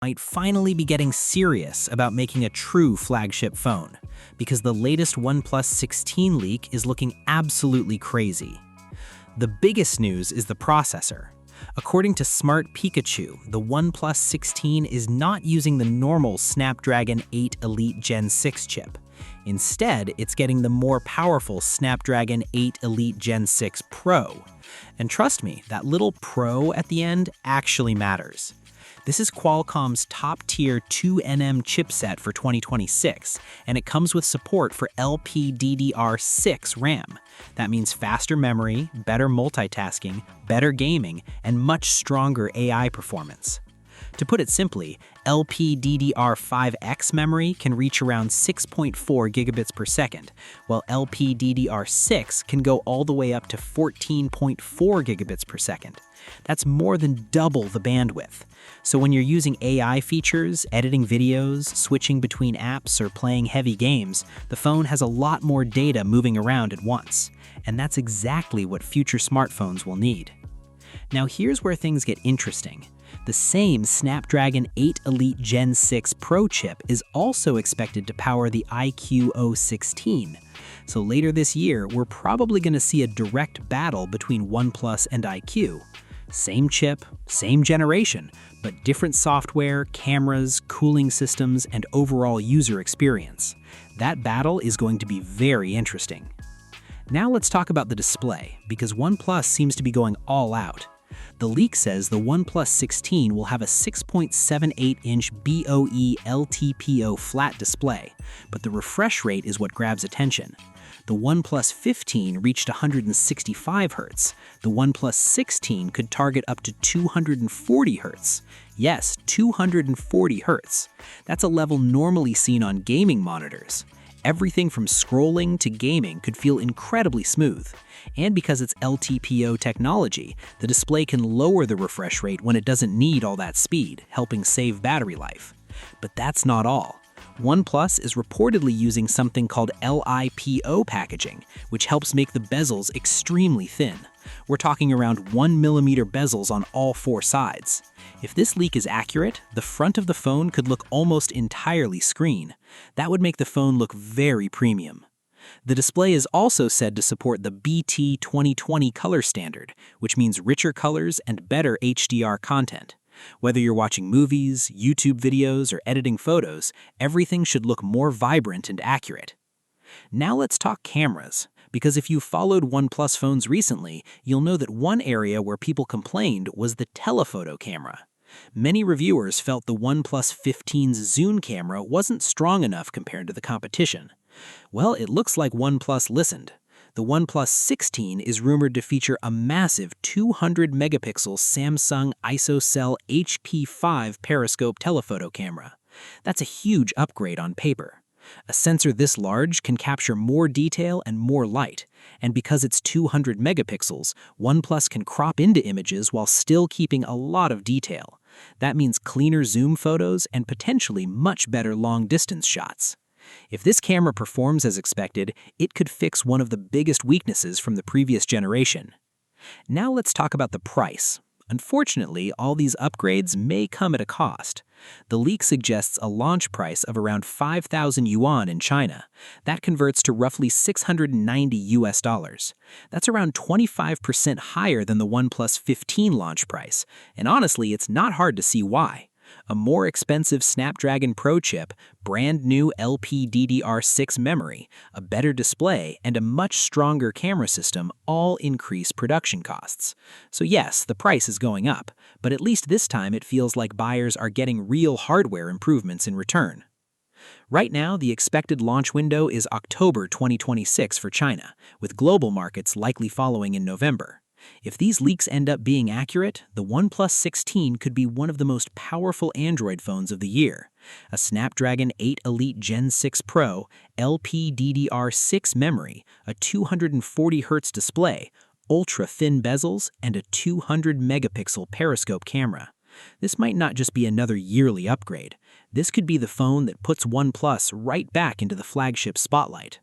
might finally be getting serious about making a true flagship phone, because the latest OnePlus 16 leak is looking absolutely crazy. The biggest news is the processor. According to Smart Pikachu, the OnePlus 16 is not using the normal Snapdragon 8 Elite Gen 6 chip. Instead, it's getting the more powerful Snapdragon 8 Elite Gen 6 Pro. And trust me, that little Pro at the end actually matters. This is Qualcomm's top-tier 2nm chipset for 2026, and it comes with support for LPDDR6 RAM. That means faster memory, better multitasking, better gaming, and much stronger AI performance. To put it simply, LPDDR5X memory can reach around 6.4 gigabits per second, while LPDDR6 can go all the way up to 14.4 gigabits per second. That's more than double the bandwidth. So when you're using AI features, editing videos, switching between apps, or playing heavy games, the phone has a lot more data moving around at once. And that's exactly what future smartphones will need. Now here's where things get interesting. The same Snapdragon 8 Elite Gen 6 Pro chip is also expected to power the iQOO 16. So later this year, we're probably going to see a direct battle between OnePlus and iQOO. Same chip, same generation, but different software, cameras, cooling systems, and overall user experience. That battle is going to be very interesting. Now let's talk about the display, because OnePlus seems to be going all out. The leak says the OnePlus 16 will have a 6.78-inch BOE LTPO flat display, but the refresh rate is what grabs attention. The OnePlus 15 reached 165 Hz. The OnePlus 16 could target up to 240 Hz. Yes, 240 Hz. That's a level normally seen on gaming monitors. Everything from scrolling to gaming could feel incredibly smooth. And because it's LTPO technology, the display can lower the refresh rate when it doesn't need all that speed, helping save battery life. But that's not all. OnePlus is reportedly using something called LPDDR6 packaging, which helps make the bezels extremely thin. We're talking around 1mm bezels on all four sides. If this leak is accurate, the front of the phone could look almost entirely screen. That would make the phone look very premium. The display is also said to support the BT 2020 color standard, which means richer colors and better HDR content. Whether you're watching movies, YouTube videos, or editing photos, everything should look more vibrant and accurate. Now let's talk cameras, because if you followed OnePlus phones recently, you'll know that one area where people complained was the telephoto camera. Many reviewers felt the OnePlus 15's zoom camera wasn't strong enough compared to the competition. Well, it looks like OnePlus listened. The OnePlus 16 is rumored to feature a massive 200-megapixel Samsung ISOCELL HP5 periscope telephoto camera. That's a huge upgrade on paper. A sensor this large can capture more detail and more light, and because it's 200 megapixels, OnePlus can crop into images while still keeping a lot of detail. That means cleaner zoom photos and potentially much better long-distance shots. If this camera performs as expected, it could fix one of the biggest weaknesses from the previous generation. Now let's talk about the price. Unfortunately, all these upgrades may come at a cost. The leak suggests a launch price of around 5,000 yuan in China. That converts to roughly $690. That's around 25% higher than the OnePlus 15 launch price, and honestly, it's not hard to see why. A more expensive Snapdragon Pro chip, brand new LPDDR6 memory, a better display, and a much stronger camera system all increase production costs. So yes, the price is going up, but at least this time it feels like buyers are getting real hardware improvements in return. Right now, the expected launch window is October 2026 for China, with global markets likely following in November. If these leaks end up being accurate, the OnePlus 16 could be one of the most powerful Android phones of the year. A Snapdragon 8 Elite Gen 6 Pro, LPDDR6 memory, a 240 Hz display, ultra-thin bezels, and a 200-megapixel periscope camera. This might not just be another yearly upgrade. This could be the phone that puts OnePlus right back into the flagship spotlight.